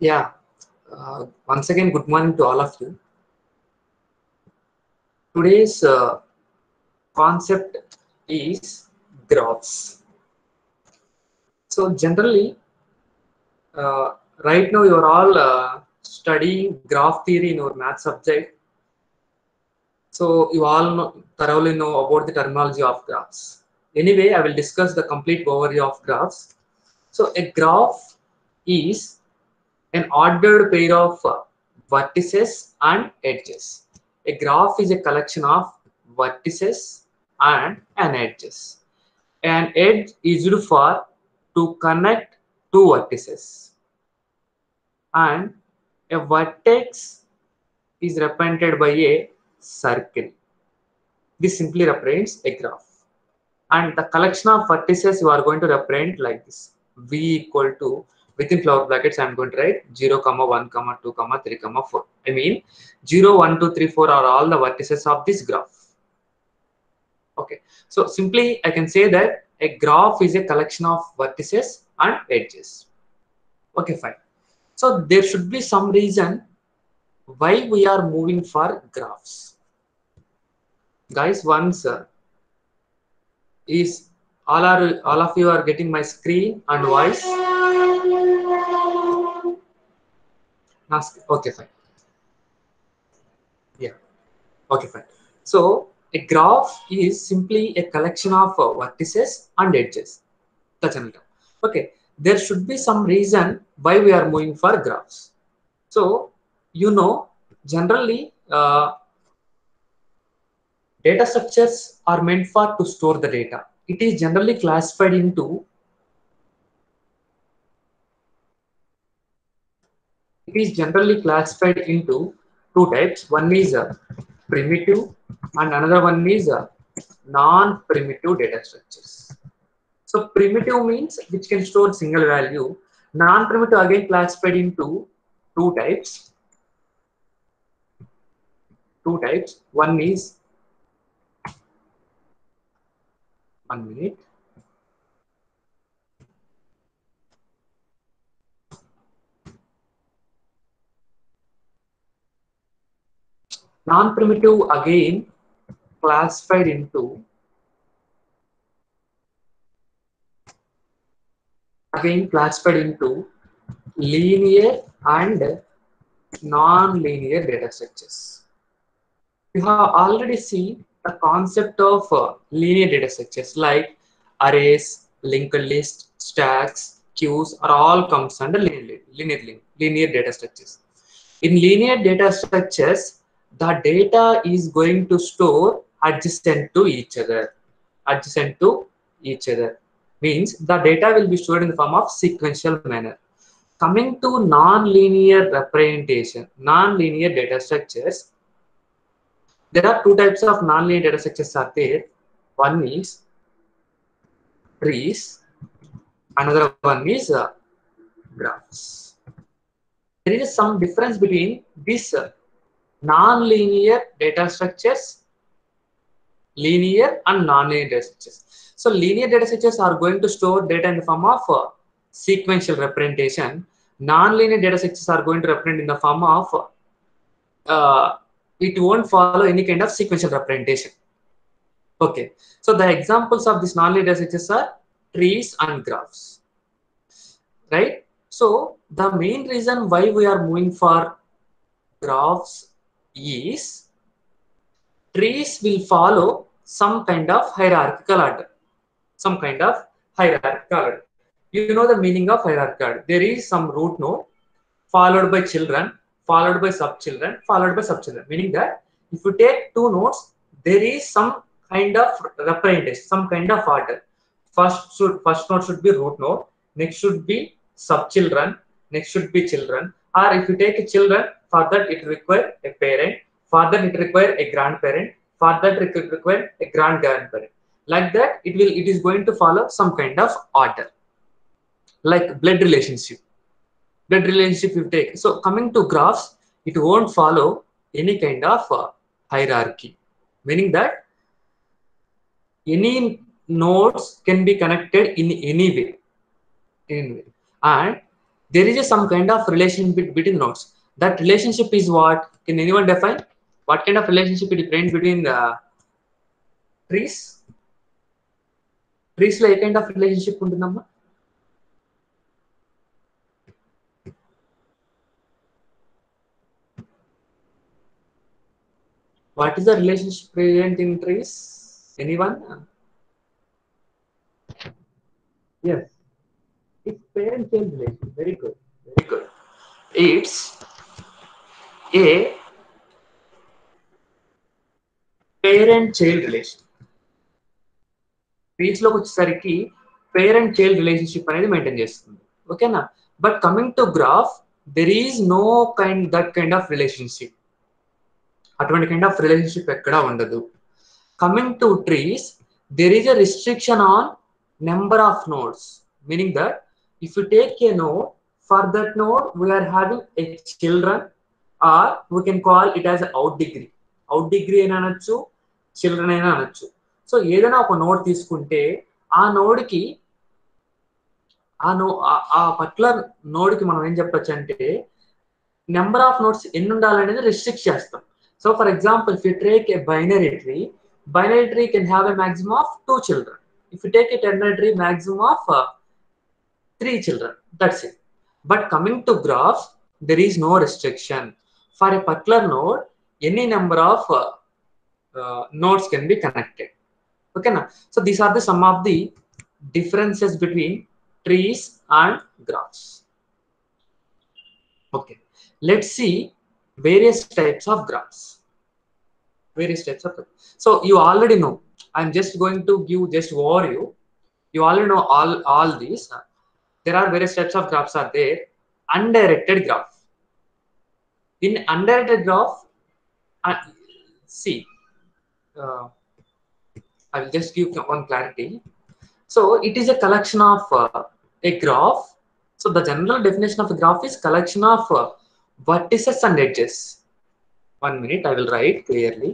Yeah, once again, good morning to all of you. Today's concept is graphs. So, generally, right now you're all studying graph theory in your math subject. So, you all thoroughly know about the terminology of graphs. Anyway, I will discuss the complete overview of graphs. So, a graph is an ordered pair of vertices and edges. A graph is a collection of vertices and an edges. An edge is used for to connect two vertices, and a vertex is represented by a circle. This simply represents a graph. And the collection of vertices you are going to represent like this: v equal to, within flower brackets I am going to write 0, 1, 2, 3, 4. I mean 0, 1, 2, 3, 4 are all the vertices of this graph. Okay, so simply I can say that a graph is a collection of vertices and edges. Okay, fine. So there should be some reason why we are moving for graphs. Guys, once is all of you are getting my screen and voice? Okay, fine. Yeah. Okay, fine. So a graph is simply a collection of vertices and edges. That's another. Okay. There should be some reason why we are moving for graphs. So generally data structures are meant for to store the data. It is generally classified into two types. One is primitive and another one is non-primitive data structures. So primitive means which can store single value. Non-primitive again classified into two types. One is 1 minute. Non-primitive again classified into linear and non-linear data structures. You have already seen the concept of linear data structures like arrays, linked lists, stacks, queues are all comes under linear data structures. In linear data structures, the data is going to store adjacent to each other. Adjacent to each other means the data will be stored in the form of sequential manner. Coming to non-linear representation, non-linear data structures, there are two types of non-linear data structures are there. One is trees, another one is graphs. There is some difference between these non-linear data structures, linear and non-linear data structures. So linear data structures are going to store data in the form of sequential representation. Non-linear data structures are going to represent in the form of it won't follow any kind of sequential representation. Okay, so the examples of these non-linear data structures are trees and graphs, right? So the main reason why we are moving for graphs is trees will follow some kind of hierarchical order. Some kind of hierarchical order. You know the meaning of hierarchical order. There is some root node followed by children, followed by sub-children, followed by sub-children. Meaning that if you take two nodes, there is some kind of representation, some kind of order. First node should be root node, next should be sub-children, next should be children. Or if you take a children, for that it require a parent, for that it require a grandparent, for that it require a grand-grandparent. Like that, it is going to follow some kind of order, like blood relationship you take. So coming to graphs, it won't follow any kind of hierarchy, meaning that any nodes can be connected in any way. And there is some kind of relationship between nodes. That relationship is what? Can anyone define? What kind of relationship is present between the trees? Trees లో ఏ kind of relationship ఉంటుందమ్మా? What is the relationship present in trees? Anyone? Yes. It's parent-child relation. Very good. Very good. It's a parent-child relation. Trees లోకి వచ్చేసరికి parent child relationship అనేది maintain చేస్తుంది. ఓకేనా? But coming to graph, there is no that kind of relationship. అటువంటి kind of relationship ఎక్కడా ఉండదు. Coming to trees, there is a restriction on number of nodes, meaning that if you take a node, for that node we're having a children, or we can call it as out degree. Out degree అయినా అనొచ్చు, children అయినా అనొచ్చు. So ఏదైనా ఒక node తీసుకుంటే ఆ నోడ్కి ఆ పర్టికులర్ నోడ్కి మనం ఏం చెప్పొచ్చు అంటే నెంబర్ ఆఫ్ నోడ్స్ ఎన్ని ఉండాలనేది రిస్ట్రిక్ట్ చేస్తాం. So for example if you take a binary tree can have a maximum of 2 children. If you take a ternary tree, maximum of 3 children. That's it. But coming to graphs, there is no restriction. For a particular node, any number of nodes can be connected. Okay na? So these are the some of the differences between trees and graphs. Okay, let's see various types of graphs. So you already know, I'm just going to give just overview. You already know all these. There are various types of graphs are there. Undirected graph. In undirected graph, see, I will just give one clarity. So it is a collection of a graph. So the general definition of a graph is collection of vertices and edges. 1 minute, I will write clearly.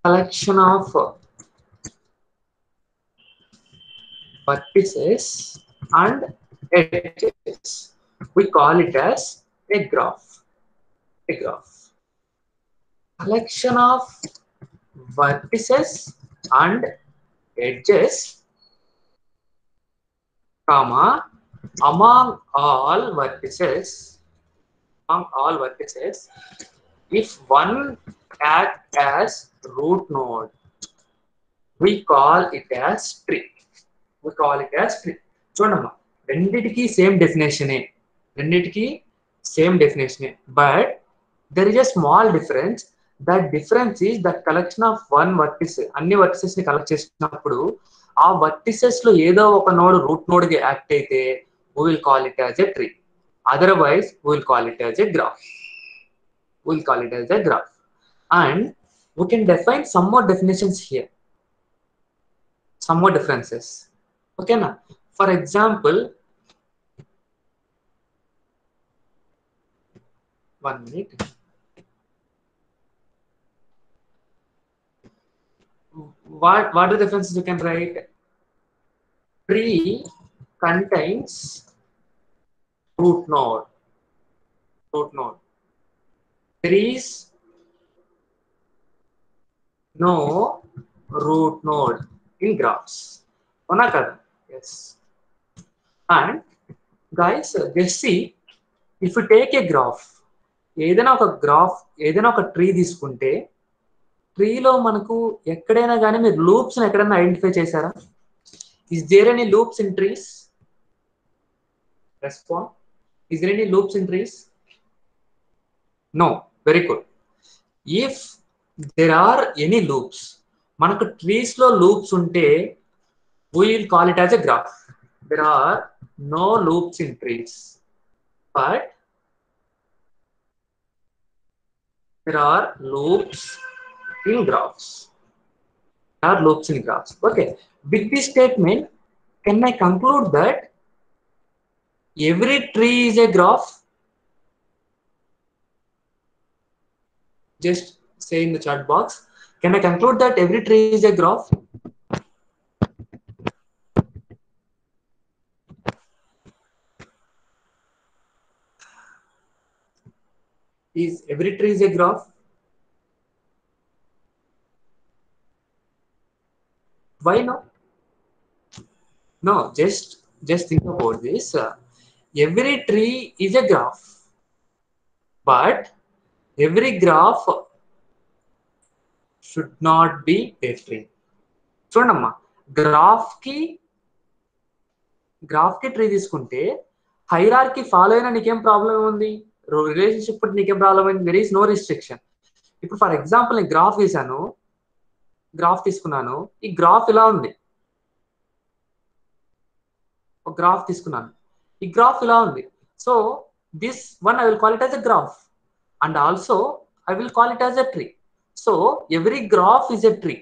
Collection of vertices and edges. We call it as a graph. A graph. Collection of vertices and edges, comma, among all vertices, if one acts as root node, we call it as tree. చూడమ్మా, రెండిటికి same డెఫినేషనే, but there is a small difference. That difference is the collection of one vertex. అన్ని vertices ని collect చేసినప్పుడు ఆ vertices లో ఏదో ఒక నోడ్ రూట్ నోడ్ గా యాక్ట్ అయితే we will call it as a tree. Otherwise we will call it as a graph. And we can define some more definitions here, some more differences. Okay na? For example, 1 minute. What are the differences you can write? Tree contains root node. There is no root node in graphs. Yes. And guys, just see, if you take a graph, ఏదైనా ఒక tree తీసుకుంటే ట్రీలో మనకు ఎక్కడైనా కానీ మీరు loops ఎక్కడైనా identify చేశారా? Is there any loops in trees? Respond. Is there any loops in trees? No. Very good. If there are any loops, మనకు ట్రీస్ లో లూప్స్ ఉంటే we will call it as a graph. There are no loops in trees, but there are loops in graphs. Okay. With this statement, can I conclude that every tree is a graph? Just say in the chat box. Can I conclude that every tree is a graph? Is every tree is a graph? Why not? No, just think about this. Every tree is a graph, but every graph should not be a tree. చూడమ్మా, graph కి tree తీసుకుంటే hierarchy follow అయినా నీకేం problem ఉంది? Relationship నీకేం problem అయింది? There is no restriction. ఇప్పుడు for example నేను గ్రాఫ్ తీసాను, గ్రాఫ్ తీసుకున్నాను, ఈ గ్రాఫ్ ఇలా ఉంది. ఒక గ్రాఫ్ తీసుకున్నాను, ఈ గ్రాఫ్ ఇలా ఉంది. So this one I will call it as a graph and also I will call it as a tree. So every graph is a tree.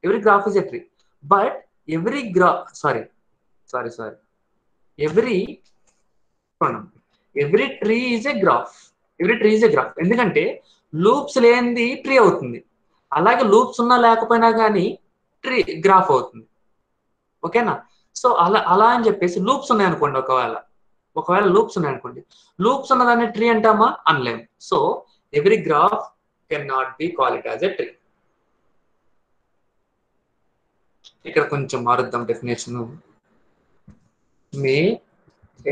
Every graph is a tree, but every graph, every tree is a graph. Every tree is a graph. ఎందుకంటే loops లేనిది tree అవుతుంది, అలాగే loops ఉన్నా లేకపోయినా కానీ tree graph అవుతుంది. ఓకేనా? So అలా అని చెప్పేసి లూప్స్ ఉన్నాయి అనుకోండి, ఒకవేళ లూప్స్ ఉన్నాయి అనుకోండి, లూప్స్ ఉన్నదాన్ని ట్రీ అంటామా? అనలేం. So every graph can not be call it as a tree. ఇక్కడ కొంచెం మారుద్దాం definition. May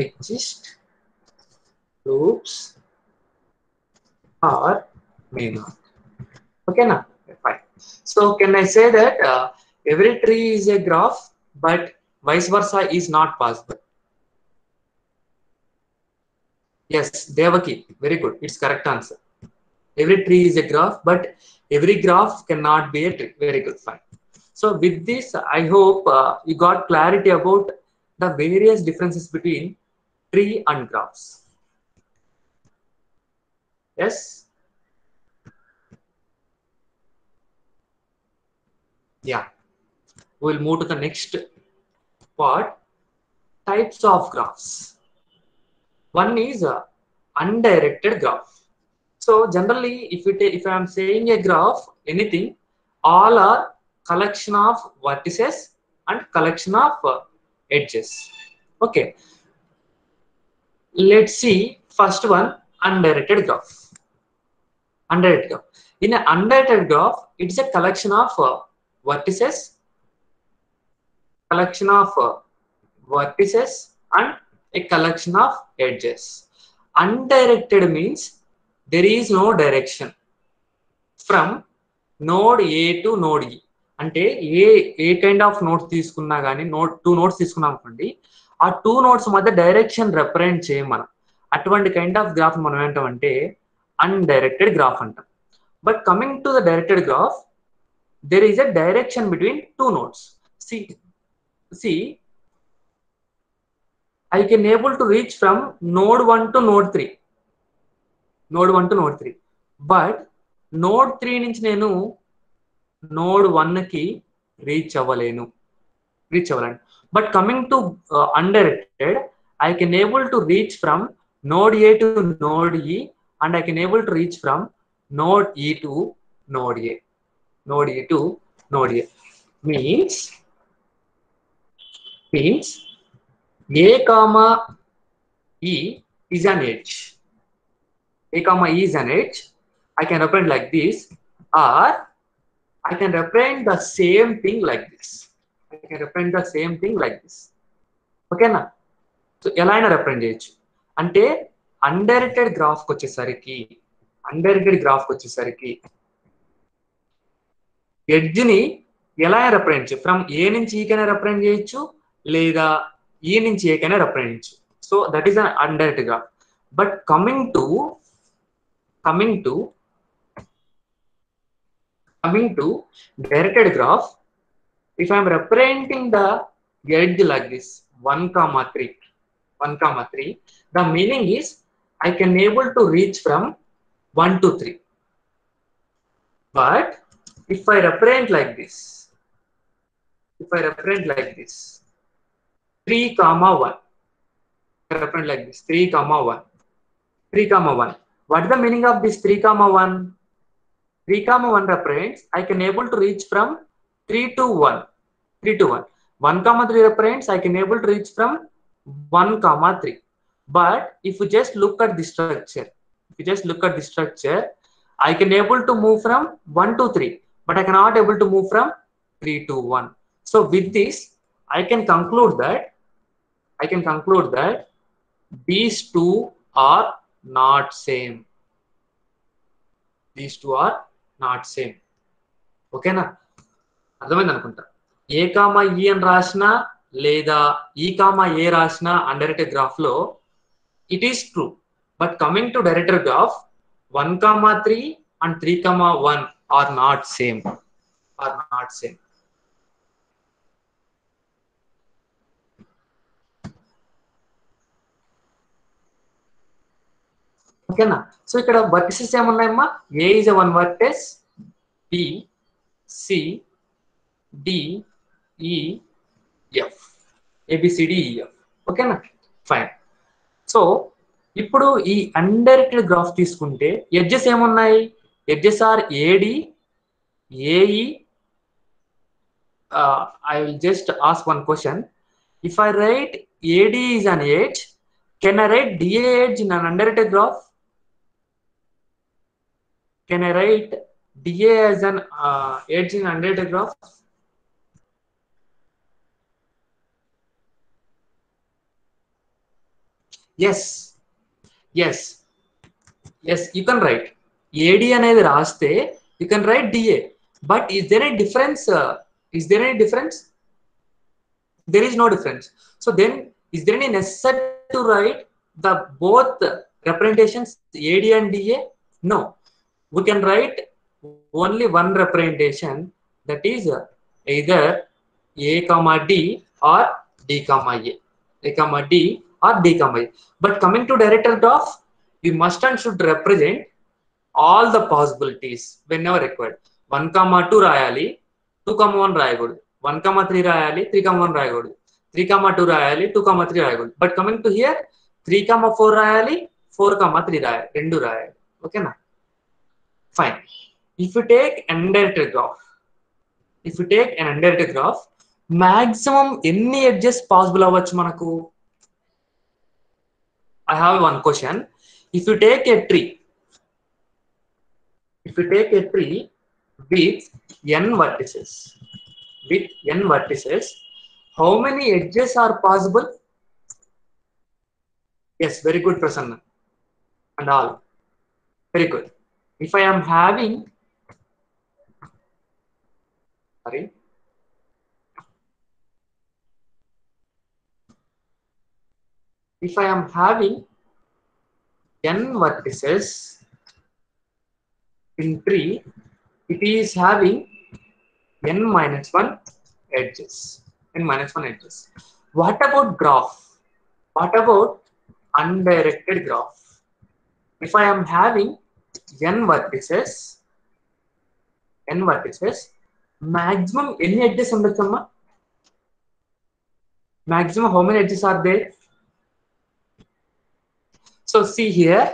exist loops or may not. ఓకేనా? Fine. So can I say that every tree is a graph but vice versa is not possible? Yes, Devaki, very good, it's correct answer. Every tree is a graph, but every graph cannot be a tree. Very good, fine. So with this, I hope you got clarity about the various differences between tree and graphs. Yes? Yeah. We'll move to the next part, types of graphs. One is undirected graph. So generally, if I am saying a graph, anything, all are collection of vertices and collection of edges. Okay, let's see first one, undirected graph. Undirected graph. In an undirected graph, it's a collection of vertices and a collection of edges. Undirected means there is no direction from node A to node E. అంటే ఏ kind of notes తీసుకున్నా కానీ two nodes తీసుకున్నాం అనుకోండి, ఆ two nodes మధ్య direction represent చేయం మనం. అటువంటి కైండ్ ఆఫ్ గ్రాఫ్ మనం ఏంటంటే అన్డైరెక్టెడ్ గ్రాఫ్ అంటాం. But coming to the directed graph, there is a direction between two nodes. See I can able to reach from node 1 to node 3. But node 3 నుంచి నేను node 1 కి reach అవ్వలేను. But coming to undirected, I can able to reach from node A to node E, and I can able to reach from node E to node A. Means A comma E is an edge. I can represent like this, or I can represent the same thing like this. Okay na? So ఎలా అయినా represent చేయొచ్చు. అంటే undirected graph వచ్చేసరికి edge ని ఎలా represent చేయొచ్చు? From ఏ నుంచి ఈ కైనా రిప్రజెంట్ చేయొచ్చు, లేదా ఈ నుంచి ఏ కైనా రిప్రజెంట్ చేయొచ్చు. So that is an undirected graph. But coming to directed graph, if I am representing the edge like this 1, 3, the meaning is I can able to reach from 1 to 3. But if I represent like this 3, 1, represent like this 3, 1. What is the meaning of this 3, 1? 3, 1 represents I can able to reach from 3 to 1. 1, 3 represents I can able to reach from 1, 3. But if you just look at the structure, If you just look at the structure, I can able to move from 1 to 3, but I cannot able to move from 3 to 1. So with this, I can conclude that these two are not same. These two are not same. Okay na? అర్థమైంది అనుకుంటా. ఏ comma ఈ అని రాసినా లేదా ఈ comma A రాసినా undirected graph లో it is true. But coming to director graph 1,3 and 3,1 are not same. ఓకేనా? సో ఇక్కడ వర్టిసెస్ ఏమున్నాయమ్మా? A is a one vertex, B, C, D, E, F, ABCDEF. ఓకేనా? ఫైన్. సో ఇప్పుడు ఈ undirected graph తీసుకుంటే edges ఏమున్నాయి? Edges are AD, AE. I will just ask one question. If I write AD is an edge, can I write DA edge in an undirected graph? Can I write DA as an edge in undirected graph? Yes, you can write AD అనేది రాస్తే you can write DA. But is there a difference? There is no difference. So then is there any necessity to write the both representations AD and DA? No, we can write only one representation, that is either A comma D or D comma A. A comma D or D comma A. But coming to director graph, we must and should represent all the possibilities whenever required. 1,2 రాయాలి, 2,1 రాయకూడదు. 1,3 రాయాలి, 3,1 రాయకూడదు. 3,2 రాయాలి, 2,3 రాయకూడదు. But coming to hear 3,4 రాయాలి, 4,3 రాయాలి, రెండు రాయాలి. ఓకేనా? Fine. If you take undirected graph, maximum ఎన్ని ఎడ్జెస్ పాసిబుల్ అవ్వచ్చు మనకు? I have one question. If you take a tree with n vertices, how many edges are possible? Yes, very good, Prasanna and all. Very good. If I am having n vertices in tree, it is having n minus 1 edges. What about graph? What about undirected graph? If I am having n vertices, maximum any edges ఉండొచ్చమ్మా? Maximum how many edges are there? So see here,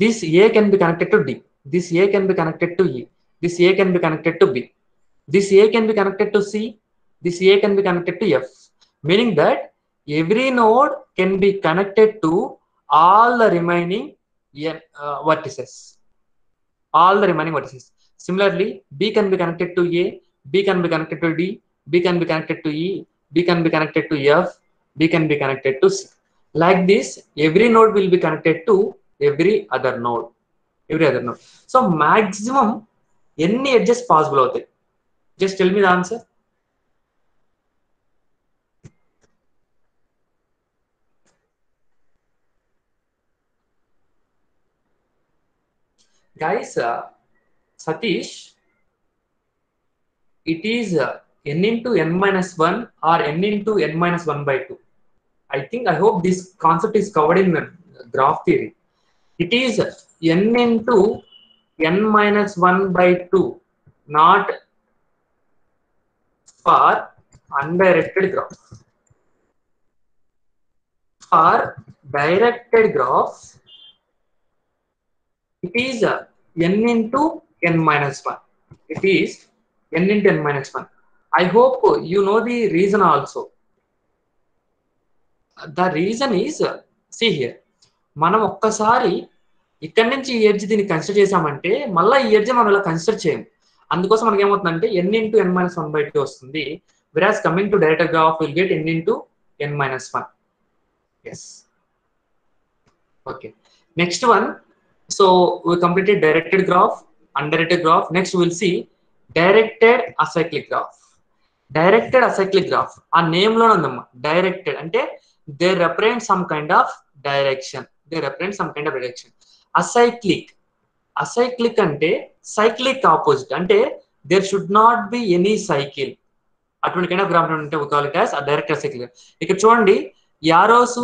this A can be connected to D, this A can be connected to E, this A can be connected to B, this A can be connected to C, this A can be connected to F, meaning that every node can be connected to all the remaining vertices. Similarly, B can be connected to A, B can be connected to D, B can be connected to E, B can be connected to F, B can be connected to C. Like this, every node will be connected to every other node. So maximum any edges possible out there? Just tell me the answer. Guys, Satish, it is n into n minus 1 or n into n minus 1 by 2. I hope this concept is covered in graph theory. It is n into n minus 1 by 2, not for undirected graph. For directed graph, it is n into n minus 1. It is n into n minus 1. I hope you know the reason also. The reason is, see here, మనం ఒక్కసారి ఇక్కడ నుంచి ఈ edge దీన్ని consider చేసామంటే మళ్ళీ ఈ edge మనం ఇలా కన్సిడర్ చేయం. అందుకోసం మనకి ఏమవుతుందంటే n into n minus 1/2 వస్తుంది. whereas coming to directed graph will get n into n minus 1. yes. okay, next one. So we completed directed graph, undirected graph. Next we will see directed acyclic graph. Directed acyclic graph ఆ name లో ఉందమ్మా. Directed అంటే they represent some kind of direction. Acyclic అంటే cyclic opposite, అంటే there should not be any cycle. అటువంటి kind of graph అంటే we call it as direct acyclic. ఇక్కడ చూడండి, యారోస్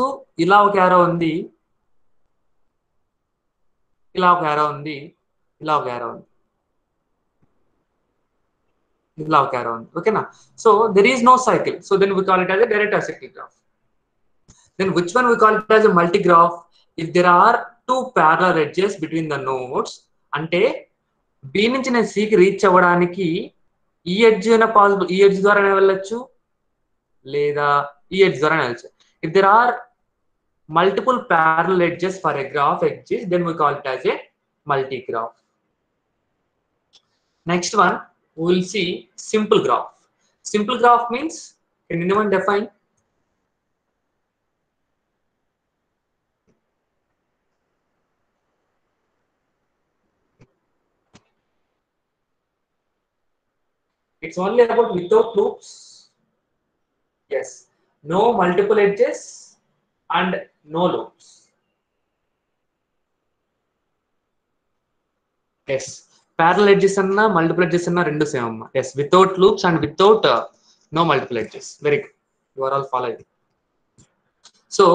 ఇలా ఒక యారో ఉంది, ఇలా ఒక యారో ఉంది, ఇలా ఒక యారో ఉంది, ఇలా ఒక యారో ఉంది. ఓకేనా? So there is no cycle. So then we call it as a direct acyclic graph. Then which one we call it as a multigraph? If there are two parallel edges between the nodes, అంటే B నుంచి నేను C కి reach అవ్వడానికి ఈ edge అయినా possible, ఈ edge ద్వారా వెళ్ళొచ్చు లేదా ఈ ఎడ్జ్ ద్వారా వెళ్ళొచ్చు. If there are multiple parallel edges for a graph edges, then we call it as a multigraph. Next one, we will see simple graph. Simple graph means, can anyone define? It's only about without loops. Yes, no multiple edges and no loops. Yes, parallel edges anna multiple edges anna rendu same amma. Yes, without loops and without no multiple edges. Very good, you are all following. So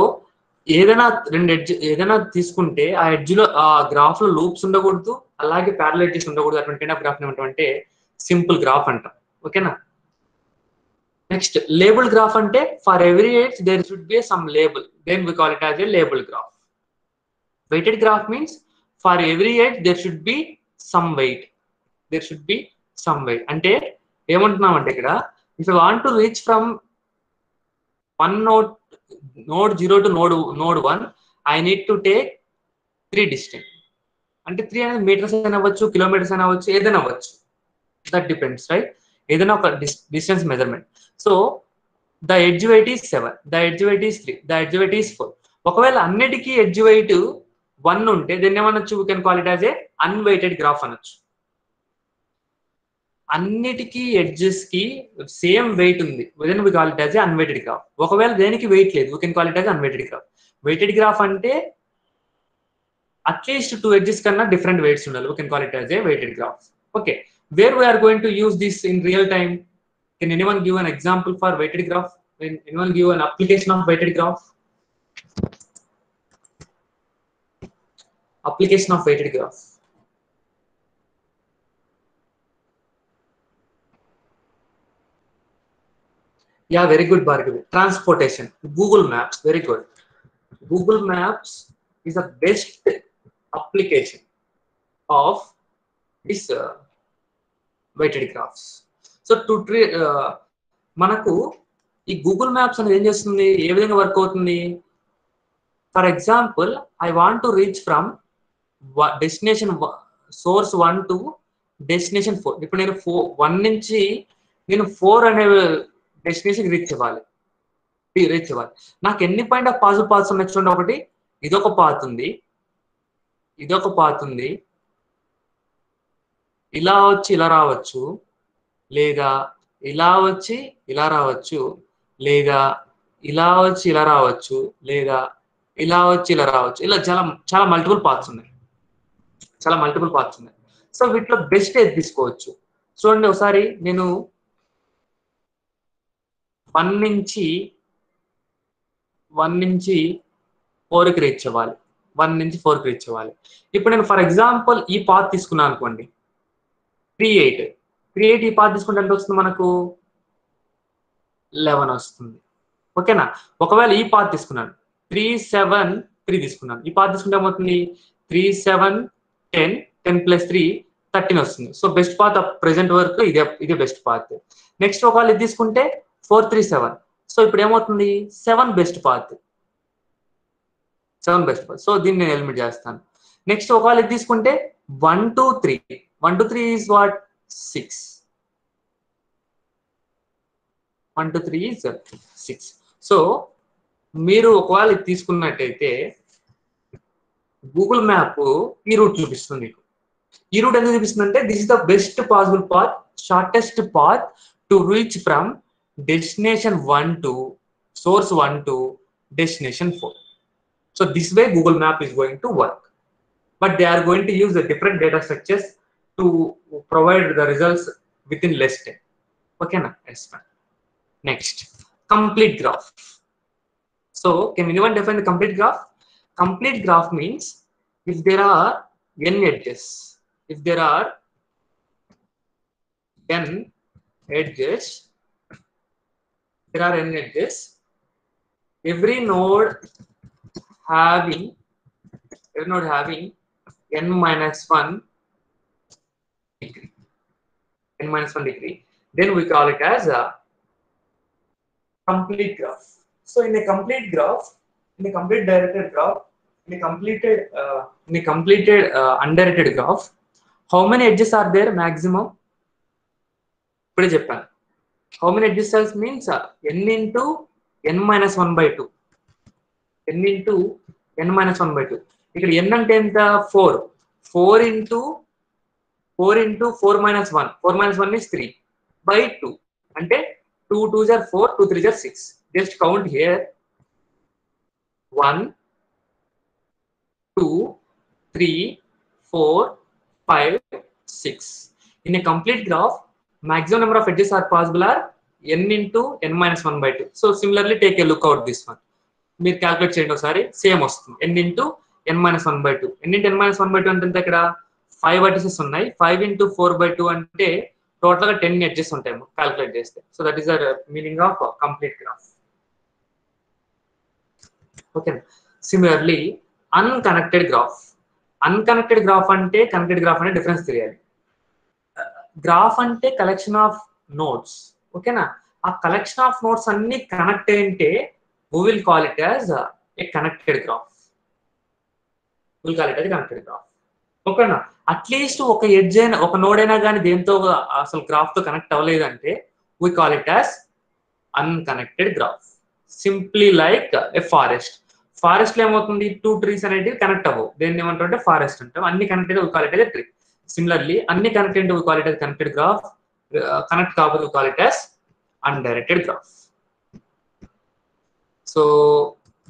ఏదైనా రెండు edge ఏదైనా తీసుకుంటే ఆ edge లో ఆ graph లో loops ఉండకూడదు, అలాగే ప్యారలల్ ఎడ్జెస్ ఉండకూడదు. అటువంటి కైండ్ ఆఫ్ గ్రాఫ్ ఏమంటామంటే సింపుల్ గ్రాఫ్ అంటాం. ఓకేనా? నెక్స్ట్ లేబుల్ గ్రాఫ్ అంటే for every edge there should be some label, then we call it as a label graph. Weighted graph means for every edge there should be some weight, అంటే ఏమంటున్నామంటే ఇక్కడ if you want to reach from one node 0 to node 1, I need to take 3 distance. అంటే 3 అనేది metres అయినా అవ్వచ్చు, kilometres అయినా అవ్వచ్చు, ఏదైనా అవ్వచ్చు. That depends, right? ఏదైనా ఒక distance measurement. So the edge weight is 7, the edge weight is 3, the edge weight is 4. ఒకవేళ అన్నిటికీ ఎడ్జ్ వెయిట్ 1 ఉంటే దీన్ని ఏమనొచ్చు? We can call it as a unweighted graph అనొచ్చు. అన్నిటికీ ఎడ్జెస్ కి సేమ్ వెయిట్ ఉంది, then we call it as unweighted graph. ఒకవేళ దేనికి వెయిట్ లేదు, we can call it as unweighted graph. Weighted graph అంటే అట్లీస్ట్ 2 ఎడ్జెస్ కన్నా డిఫరెంట్ వెయిట్స్ ఉండాలి, we can call it as a weighted graph. Okay, where we're going to use this in real time? Can anyone give an example for weighted graph? Anyone give an application of weighted graph? Application of weighted graph. Yeah, very good, Bhargavi. Transportation. Google Maps. Very good. Google Maps is the best application of this weighted graphs. So to మనకు ఈ Google maps అనేది ఏం చేస్తుంది, ఏ విధంగా work అవుతుంది? For example, I want to reach from destination source 1 to destination 4. ఇప్పుడు నేను 1 నుంచి నేను 4 అనే డెస్టినేషన్ రీచ్ అవ్వాలి. నాకు ఎన్ని పాయింట్ ఆఫ్ పాజిబుల్ పాత్స్ ఉన్నాయి చూడండి. ఒకటి ఇదొక పాత్ ఉంది, ఇదొక పాత్ ఉంది, ఇలా వచ్చి ఇలా రావచ్చు, లేదా ఇలా వచ్చి ఇలా రావచ్చు, లేదా ఇలా వచ్చి ఇలా రావచ్చు, లేదా ఇలా వచ్చి ఇలా రావచ్చు. ఇలా చాలా చాలా మల్టిపుల్ పాత్స్ ఉన్నాయి, సో వీటిలో బెస్ట్ ఏది తీసుకోవచ్చు చూడండి. ఒకసారి నేను 1 నుంచి 4కి రీచ్ అవ్వాలి, 1 నుంచి 4కి రీచ్ అవ్వాలి. ఇప్పుడు నేను ఫర్ ఎగ్జాంపుల్ ఈ పాత్ తీసుకున్నాను అనుకోండి, 3-8 ఈ పాత్ తీసుకుంటే ఎంత వస్తుంది మనకు? 11 వస్తుంది. ఓకేనా? ఒకవేళ ఈ పాత్ తీసుకున్నాను 3-7-3 తీసుకున్నాను, ఈ పాత్ తీసుకుంటే ఏమవుతుంది? 3-7-10, 10 + 3 13 వస్తుంది. So best path present work ఇదే బెస్ట్ పాత్. నెక్స్ట్ ఒకవేళ ఇది తీసుకుంటే 4-3-7. సో ఇప్పుడు ఏమవుతుంది? 7 బెస్ట్ పాత్. సో దీన్ని నేను ఎలిమినేట్ చేస్తాను. నెక్స్ట్ ఒకవేళ ఇది తీసుకుంటే 1 2 3 1 2 3 ఈజ్ వాట్ 6 1 2 3 ఈజ్ 6. సో మీరు ఒకవేళ ఇది తీసుకున్నట్టయితే గూగుల్ మ్యాప్ ఈ రూట్ చూపిస్తుంది మీకు. ఈ రూట్ ఎందుకు చూపిస్తుంది అంటే this is the best possible path, shortest path to reach from destination 1 to source 1 to destination 4. So this way Google Map is going to work, but they are going to use the different data structures to provide the results within less time. Okay na? Yes, fine. Next, complete graph. So can anyone define the complete graph? Complete graph means if there are n edges, if there are n edges, there are n edges, every node having n minus 1 degree, n minus 1 degree, then we call it as a complete graph. So in a complete graph, in a complete directed graph, in a completed undirected graph, how many edges are there maximum? Put Japan. How many edges means n into n minus 1 by 2. n into n minus 1 by 2. ఇక్కడ n అంటే ఎంత 4. 4 into 4 minus 1. 4 minus 1 is 3 by 2. అంటే 2 2s are 4, 2 3s are 6. Just count here. 1 2 3 4 5 6. In a complete graph, maximum number of edges are possible are n into n minus 1 by 2. So similarly take a look out this one. మీరు calculate చేయండి ఒకసారి, same వస్తుంది. n into n minus 1 by 2. n into n minus 1 by 2 అంటే ఇక్కడ 5 vertices ఉన్నాయి. 5 into 4 by 2 అంటే total గా 10 edges ఉంటాయి క్యాల్కులేట్ చేస్తే. So that is the meaning of complete graph. Okay. Similarly unconnected graph. Unconnected graph అంటే connected graph అనే difference తెలియాలి. గ్రాఫ్ అంటే కలెక్షన్ ఆఫ్ నోట్స్. ఓకేనా? ఆ కలెక్షన్ ఆఫ్ నోట్స్ అన్ని connect అయింటే we will call it as a connected graph. We will call it as a connected graph. ఓకేనా? At least ఒక edge అయినా ఒక నోడ్ అయినా కానీ దేంతో అసలు గ్రాఫ్ తో connect అవ్వలేదంటే we call it as unconnected graph. Simply like a forest. Forest లో ఏమవుతుంది, 2 trees అనేటివి కనెక్ట్ అవ్వవు. దేన్ని ఏమంటారంటే ఫారెస్ట్ అంటాం. అన్ని connected we call it as a tree. Similarly అన్ని connected we call it as connected graph. Connect కాకపోతే we call it as undirected graph. So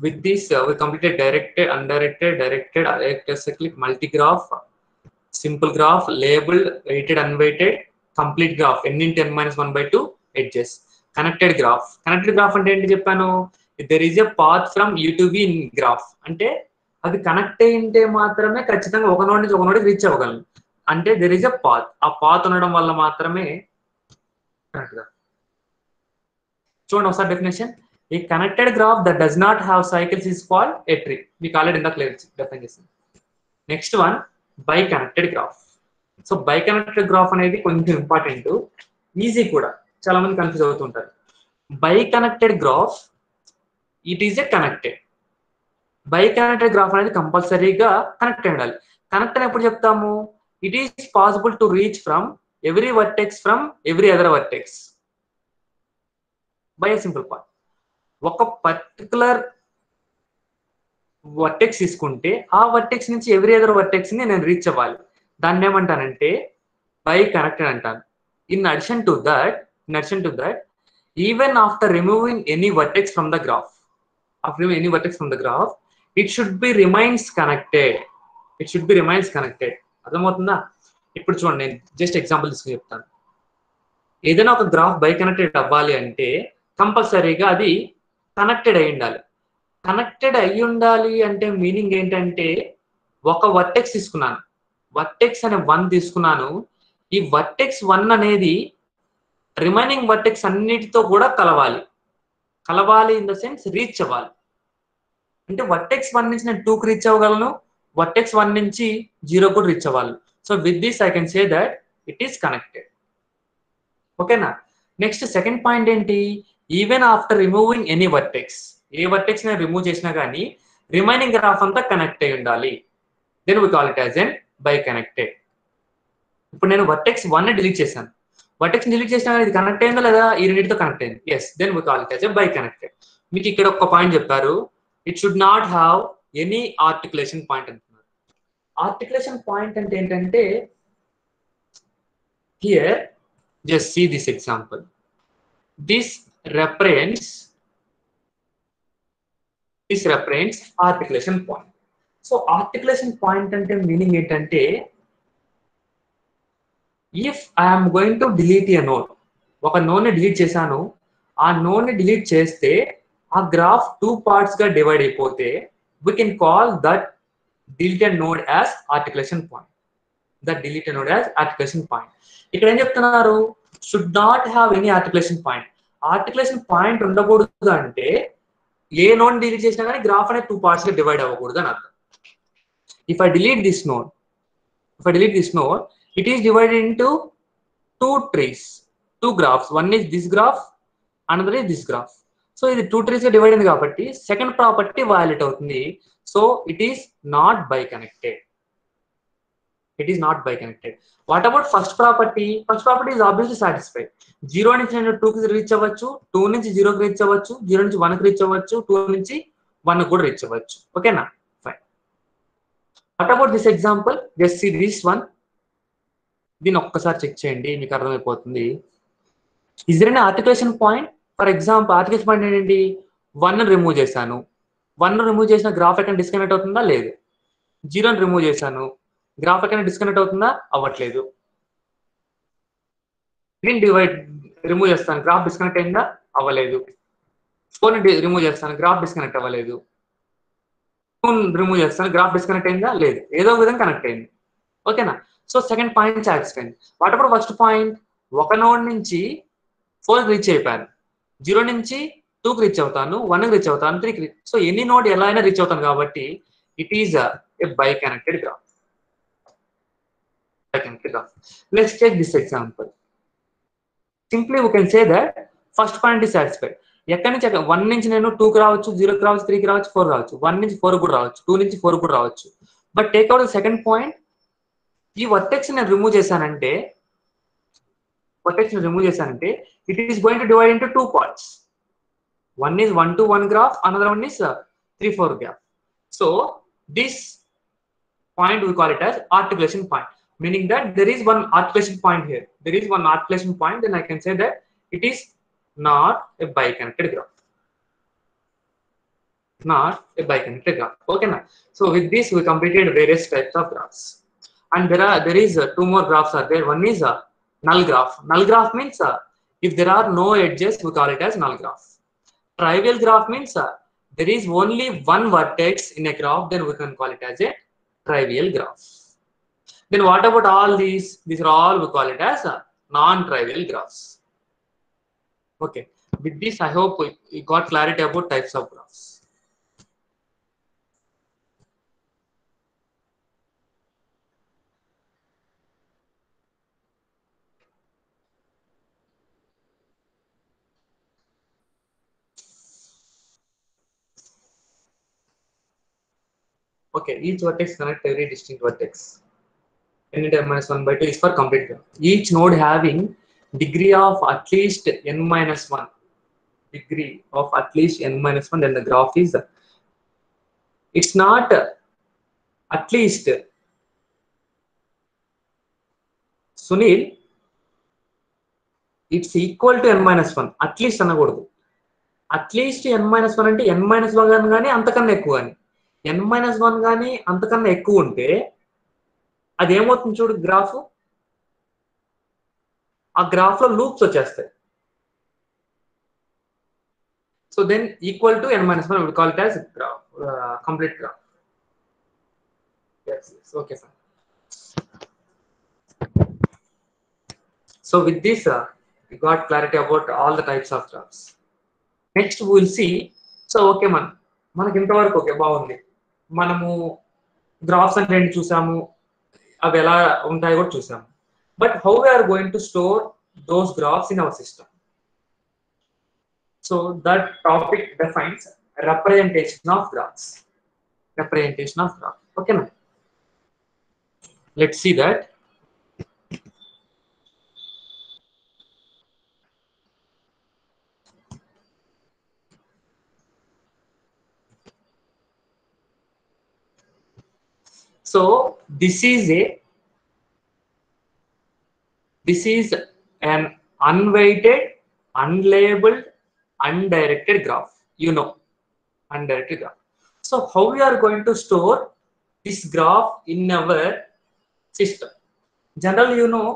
with this we completed directed, undirected, directed, acyclic, multigraph, simple graph, labeled, weighted, unweighted, complete graph, n into n minus 1 by 2 edges. Connected graph. Connected graph అంటే ఏంటి చెప్పాను, there is a path from u to v in graph. అంటే అది connect అయింటే మాత్రమే ఖచ్చితంగా ఒక node నుంచి ఒక నోడ్కి రీచ్ అవ్వగలను. అంటే there is a path. ఆ పాత్ ఉండడం వల్ల మాత్రమే కరెక్ట్ గా. చూడండి ఒకసారి definition. A connected graph that does not have cycles is called a tree. We call it in the clear definition. Next one, biconnected graph. So biconnected graph అనేది కొంచెం important, easy కూడా, చాలా మంది కన్ఫ్యూజ్ అవుతుంటారు. Biconnected graph it is a connected. Biconnected graph అనేది కంపల్సరీగా connect అయి ఉండాలి. కనెక్ట్ అని ఎప్పుడు చెప్తాము, it is possible to reach from every vertex from every other vertex by a simple path. ఒక పర్టికులర్ వర్టెక్స్ తీసుకుంటే ఆ వర్టెక్స్ నుంచి ఎవ్రీ అదర్ వర్టెక్స్ ని నేను రీచ్ అవ్వాలి. దాన్ని ఏమంటానంటే బై కనెక్టెడ్ అంటాను. In addition to that even after removing any vertex from the graph, it should be remains connected. అర్థమవుతుందా? ఇప్పుడు చూడండి, నేను జస్ట్ ఎగ్జాంపుల్ తీసుకుని చెప్తాను. ఏదైనా ఒక గ్రాఫ్ బై కనెక్టెడ్ అవ్వాలి అంటే కంపల్సరీగా అది కనెక్టెడ్ అయి ఉండాలి. కనెక్టెడ్ అయి ఉండాలి అంటే మీనింగ్ ఏంటంటే, ఒక వర్టెక్స్ తీసుకున్నాను, వర్టెక్స్ అనే 1 తీసుకున్నాను. ఈ వర్టెక్స్ 1 అనేది రిమైనింగ్ వర్టెక్స్ అన్నిటితో కూడా కలవాలి ఇన్ ద సెన్స్ రీచ్ అవ్వాలి. అంటే వర్టెక్స్ 1 నుంచి నేను 2కి రీచ్ అవ్వగలను, వర్టెక్స్ 1 నుంచి 0 కూడా రీచ్ అవ్వాలి. So with this I can say that it is connected. ఓకేనా? నెక్స్ట్ సెకండ్ పాయింట్ ఏంటి, even after removing any vertex, a vertex నేను రిమూవ్ చేసినా కానీ రిమైనింగ్ గ్రాఫ్ అంతా కనెక్ట్ అయి ఉండాలి. then we call it as an biconnected. ఇప్పుడు నేను వర్టెక్స్ 1 డిలీట్ చేశాను. వర్టెక్స్ డిలీట్ చేసినా ఇది కనెక్ట్ అయిందా లేదా, ఈ రెండింటితో కనెక్ట్ అయింది. Yes, then we call it as a biconnected. మీకు ఇక్కడ ఒక పాయింట్ చెప్పారు, it should not have any articulation point అంటున్నారు. ఆర్టికులేషన్ పాయింట్ అంటే ఏంటంటే, here just see this example. This represents articulation point. So articulation point అంటే meaning ఏంటంటే, if I'm going to delete a node, ఒక నోడ్ ని delete చేశాను, ఆ node ని డిలీట్ చేస్తే ఆ గ్రాఫ్ 2 పార్ట్స్ గా డివైడ్ అయిపోతే we can call that deleted node as articulation point. That deleted node as articulation point. ఇక్కడ ఏం చెప్తున్నారు, should not have any articulation point. Articulation point ఉండకూడదు అంటే ఏ నోడ్ డిలీట్ చేసినా కానీ గ్రాఫ్ అనేది 2 పార్ట్స్ గా డివైడ్ అవ్వకూడదు అని అర్థం. If I delete this node, it is divided into 2 trees, 2 graphs. One is this graph, another is this graph. So ఇది 2 trees గా డివైడ్ అయింది కాబట్టి సెకండ్ ప్రాపర్టీ వయలేట్ అవుతుంది. So it is not biconnected. What about first property? First property is obviously satisfied. 0 నుంచి నేను 2 కి reach అవ్వచ్చు, 2 నుంచి 0 కి రీచ్ అవ్వచ్చు, 0 నుంచి 1 కి రీచ్ అవ్వచ్చు, 2 నుంచి 1 కూడా రీచ్ అవ్వచ్చు. ఓకేనా? Fine. What about this example? Just see this one. దీన్ని ఒక్కసారి చెక్ చేయండి, మీకు అర్థమైపోతుంది. Is there an articulation point? For example articulation point ఏంటి, 1 రిమూవ్ చేశాను. 1 రిమూవ్ చేసిన గ్రాఫ్ ఎక్కడ డిస్కనెక్ట్ అవుతుందా? లేదు. 0 రిమూవ్ చేశాను, గ్రాఫ్ ఎక్కడ డిస్కనెక్ట్ అవుతుందా? అవ్వట్లేదు. 3 రిమూవ్ చేస్తాను, గ్రాఫ్ డిస్కనెక్ట్ అయిందా? అవ్వలేదు. 4 రిమూవ్ చేస్తాను, గ్రాఫ్ డిస్కనెక్ట్ అవ్వలేదు. 2 రిమూవ్ చేస్తాను, గ్రాఫ్ డిస్కనెక్ట్ అయిందా? లేదు. ఏదో ఒక విధంగా కనెక్ట్ అయింది. ఓకేనా? So second point satisfied. What about first point, ఒక నోడ్ నుంచి 4 రీచ్ అయిపోయాను, 0 నుంచి 2 కి రీచ్ అవుతాను, 1 కి రీచ్ అవుతాను, 3 కి రీచ్. సో ఎనీ నోడ్ ఎలా అయినా రీచ్ అవుతాను కాబట్టి it is a biconnected graph. Let's take this example. Simply we can say that first point is satisfied. ఎక్కడి నుంచి 1 నుంచి నేను 2 కి రావచ్చు, 0 కి రావచ్చు, 3 కి రావచ్చు, 4 రావచ్చు, 1 నుంచి 4 కూడా రావచ్చు, 2 నుంచి 4 కూడా రావచ్చు. But take out the second point, ఈ వర్టెక్స్ నేను రిమూవ్ చేశానంటే it is going to divide into 2 parts. One is 1 to 1 graph, another one is 3-4 graph. So this point we call it as articulation point, meaning that there is one articulation point here. There is one articulation point, then I can say that it is not a biconnected graph. Okay na? So with this we completed various types of graphs, and there is 2 more graphs are there. One is a null graph. Null graph means if there are no edges, we call it as null graph. Trivial graph means there is only one vertex in a graph, then we can call it as a trivial graph. Then what about all these? These are all we call it as non-trivial graphs. Okay, with this I hope we got clarity about types of graphs. Okay, each vertex connect every distinct vertex. N into n-1/2 is for complete graph. Each node having degree of at least n-1. Degree of at least n-1, then the graph is, it's not at least. Sunil, it's equal to n-1. At least అనకూడదు. At least n-1 అంటే n-1 కానీ అంతకన్నా ఎక్కువ కానీ. n-1 కానీ అంతకన్నా ఎక్కువ ఉంటే అది ఏమవుతుంది చూడు, గ్రాఫ్, ఆ గ్రాఫ్ లో లూప్స్ వచ్చేస్తాయి. So then equal to n-1 we call it as graph, complete graph. Yes, okay fine. So with this we got clarity about all the types of graphs. Next we will see. So okay మనకి ఇంతవరకు okay, బాగుంది. మనము graphs అంటే ఏంటి చూసాము, అవి ఎలా ఉంటాయో కూడా చూసాము. But how we are going to store those graphs in our system? So that topic defines representation of graphs. Okay, Let's see that. So this is an unweighted, unlabeled, undirected graph. You know, undirected graph. So how we are going to store this graph in our system? Generally, you know,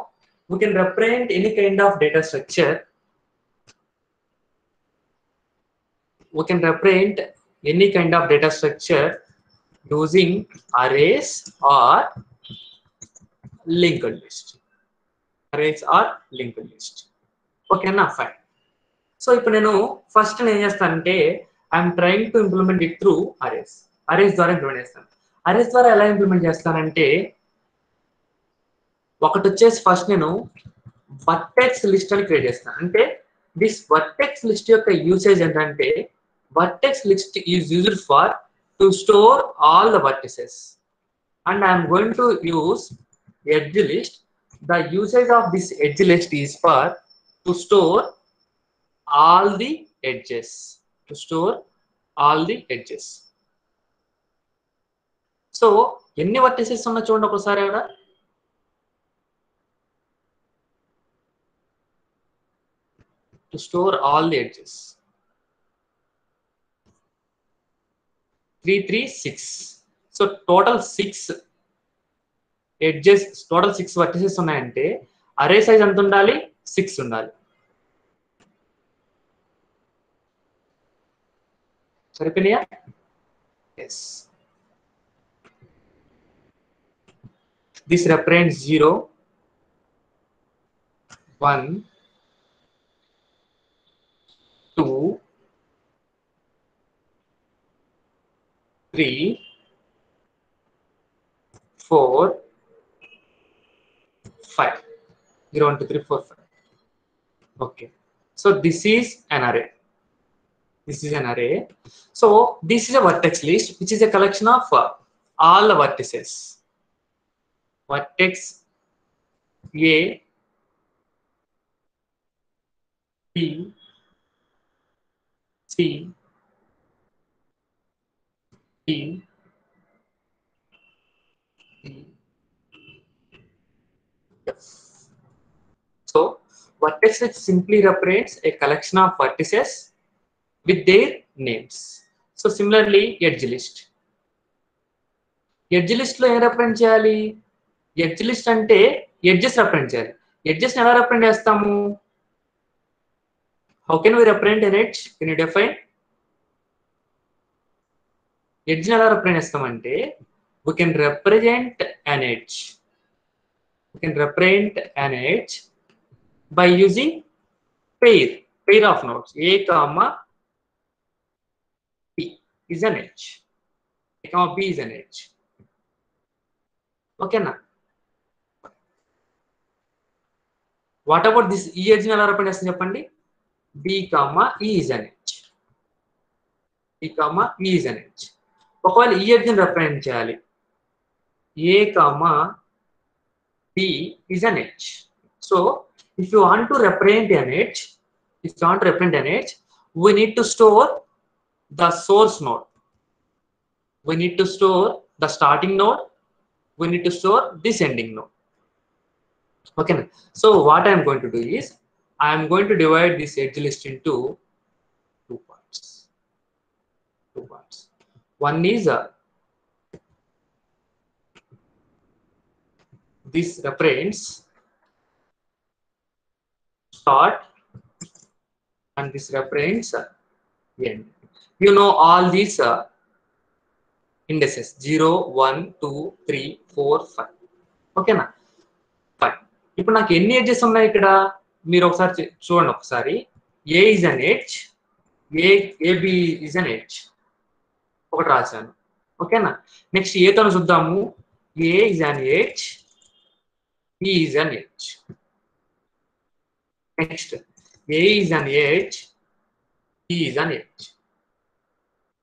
we can represent any kind of data structure. We can represent any kind of data structure using arrays or linked list. Arrays or linked list. Okay, na fine. So ఇప్పుడు నేను first నేను ఏం చేస్తానంటే I'm trying to implement it through arrays. Arrays ద్వారా implement చేస్తాను. Arrays ద్వారా ఎలా implement చేస్తానంటే ఒకటి వచ్చేసి ఫస్ట్ నేను వర్టెక్స్ లిస్ట్ అని క్రియేట్ చేస్తాను. అంటే దిస్ వర్టెక్స్ లిస్ట్ యొక్క యూసేజ్ ఏంటంటే vertex list is used for to store all the vertices and I'm going to use edge list. The usage of this edge list is for to store all the edges, to store all the edges. So ఎన్ని vertices ఉన్నా చూడండి ఒకసారి అక్కడ. To store all the edges. 3 3 6. So total 6 edges, total 6 vertices ఉన్నాయంటే అరే size ఎంత ఉండాలి? 6 ఉండాలి. సరిపోయినాయా? Yes. This represents 0, 1, 2, 3, 4, 5. 0, 1, 2, 3, 4, 5. Okay. So this is an array. This is an array. So this is a vertex list, which is a collection of all the vertices. Vertex A, B, C, D, E, F. So vertex list simply represents a collection of vertices with their names. So similarly, edge list. Edge list లో ఏం represent చేయాలి? Edge list అంటే edges represent చేయాలి. Edges ఎలా represent చేస్తాము? How can we represent an edge? Can you define? Edge ఎలా represent చేస్తామంటే we can represent an edge. We can represent an edge by using pair of nodes. A comma B is an edge. A comma B is an edge. Okay na? What about this E edge ని ఎలా represent చేస్తాం చెప్పండి? B comma E is an edge. B comma E is an edge. ఒకవేళ ఈ edge ని represent చేయాలి, A comma B is an edge. So if you want to represent an edge, we need to store the source node. We need to store the starting node. We need to store this ending node. Okay. So what I am going to do is I am going to divide this edge list into two parts. One is this represents start and this represents end. You know all these indices 0, 1, 2, 3, 4, 5. Okay na? Fine. ఇప్పుడు నాకు ఎన్ని edges ఉన్నాయి ఇక్కడ? మీరు ఒకసారి చూడండి ఒకసారి. A is an edge, AB is an edge. ఒకటి రాశాను. ఓకేనా? నెక్స్ట్ ఏ తో చూద్దాము. A is an edge, B is an edge. Next A is an edge, B is an edge.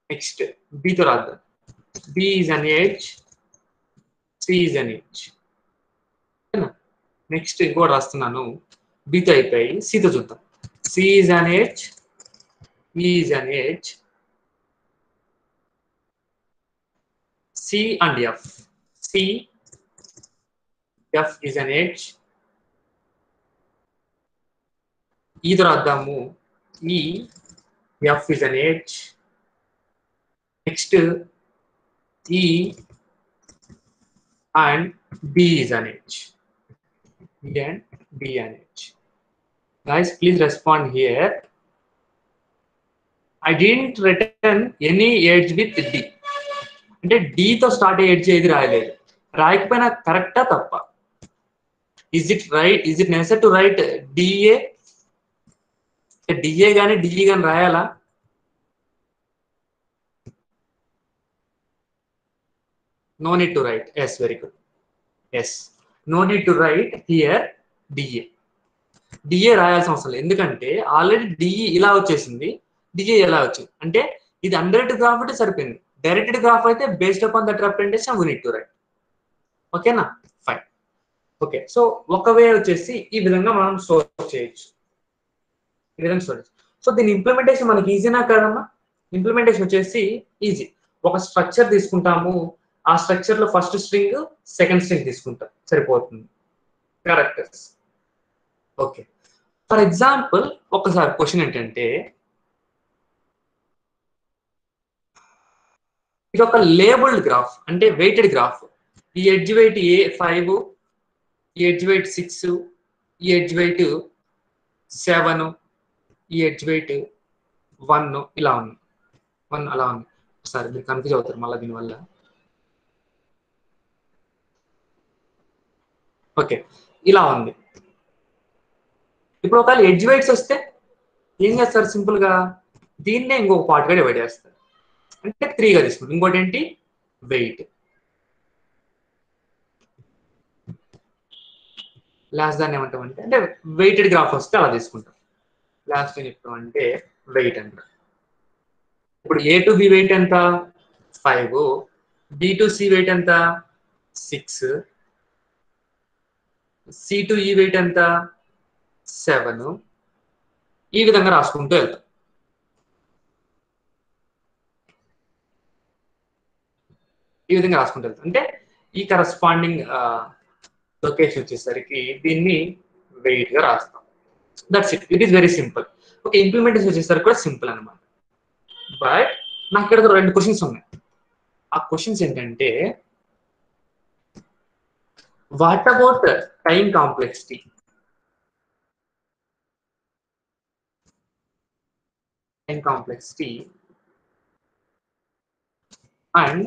Next B తో రాద్దాం. B is an edge, C is an edge. Next ఇంకోటి రాస్తున్నాను, బితో అయిపోయి సితో చూద్దాం. C is an edge, E is an edge, C and F, C F is an edge, ఈతో రాద్దాము, E F is an edge, next E and B is an edge. E and B an edge. Guys, please respond here. I didn't return any edge with D. అంటే D తో start అయ్యే edge ఏది రాయలేదు. రాయకపోయినా కరెక్టా తప్ప? Is it right? Is it necessary to write DA? DA గానీ DE గానీ రాయాలా? No need to write. Yes, very good. Yes. No need to write here DA. DA రాయాల్సిన అవసరం లేదు, ఎందుకంటే ఆల్రెడీ డిఈ ఇలా వచ్చేసింది, డిఏ ఎలా వచ్చింది అంటే ఇది అన్డైరెక్టెడ్ గ్రాఫ్ అంటే సరిపోయింది. డైరెక్టెడ్ గ్రాఫ్ అయితే based upon that representation we need to right. ఓకేనా, ఫైన్. ఓకే, సో ఒక వే వచ్చేసి ఈ విధంగా మనం స్టోర్ చేయొచ్చు, ఈ విధంగా స్టోర్ చేయొచ్చు. సో దీని ఇంప్లిమెంటేషన్ మనకి ఈజీనా కదమ్మా? ఇంప్లిమెంటేషన్ వచ్చేసి ఈజీ. ఒక స్ట్రక్చర్ తీసుకుంటాము, ఆ స్ట్రక్చర్ లో ఫస్ట్ స్ట్రింగ్ సెకండ్ స్ట్రింగ్ తీసుకుంటాం, సరిపోతుంది. క్యారెక్టర్స్. ఓకే, ఫర్ ఎగ్జాంపుల్ ఒకసారి క్వశ్చన్ ఏంటంటే, ఇది ఒక లేబుల్డ్ గ్రాఫ్ అంటే వెయిటెడ్ గ్రాఫ్. ఈ ఎడ్జ్ వెయిట్ A5, ఈ ఎడ్జ్ వెయిట్ 6, ఈ ఎడ్జ్ వెయిట్ 7, ఈ ఎడ్జ్ వెయిట్ 1, ఇలా ఉంది. 1 అలా ఉంది. ఒకసారి మీరు కన్ఫ్యూజ్ అవుతారు మళ్ళీ దీనివల్ల. ఓకే, ఇలా ఉంది. ఇప్పుడు ఒకవేళ ఎడ్జ్ వెయిట్స్ వస్తే ఏం చేస్తారు? సింపుల్ గా దీన్నే ఇంకొక పార్ట్ గా డివైడ్ చేస్తారు, అంటే 3గా తీసుకుంటాం. ఇంకోటి ఏంటి? వెయిట్. లాస్ట్ దాన్ని ఏమంటామంటే, అంటే వెయిటెడ్ గ్రాఫ్ వస్తే అలా తీసుకుంటాం. లాస్ట్ ఏం చెప్తామంటే వెయిట్ అంటారు. ఇప్పుడు A to B వెయిట్ ఎంత? 5. B to C వెయిట్ ఎంత? 6. C to E వెయిట్ ఎంత? 7. ఈ విధంగా రాసుకుంటూ వెళ్తాం. ఈ విధంగా రాసుకుంటూ వెళ్తాం అంటే ఈ కరస్పాండింగ్ లొకేషన్ వచ్చేసరికి దీన్ని వెయిట్ గా రాస్తాం. That's it. It is very simple. Okay, implementation వచ్చేసరికి కూడా సింపుల్ అనమాట. బట్ నాకు ఇక్కడ 2 క్వశ్చన్స్ ఉన్నాయి. ఆ క్వశ్చన్స్ ఏంటంటే, what about time complexity? Time complexity and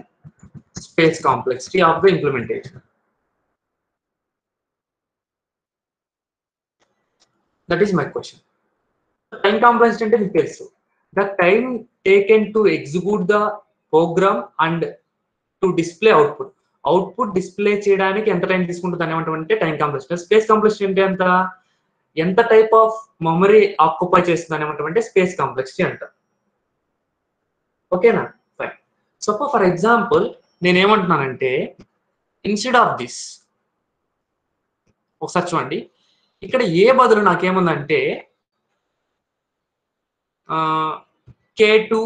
space complexity of the implementation. That is my question. Time complexity అంటే మీకు తెలుసు, the time taken to execute the program and to display output. Output display చేయడానికి ఎంత time తీసుకుంటుంది అని ఏమంటామంటే time complexity. Space complexity అంటే ఎంత టైప్ ఆఫ్ మెమరీ ఆక్యుపై చేస్తుంది అని ఏమంటామంటే స్పేస్ కాంప్లెక్సిటీ అంటారు. ఓకేనా, ఫైన్. సపోజ్ ఫర్ ఎగ్జాంపుల్ నేనేమంటున్నానంటే, ఇన్స్టెడ్ ఆఫ్ దిస్ ఒకసారి చూడండి, ఇక్కడ ఏ బదులు నాకేముందంటే K2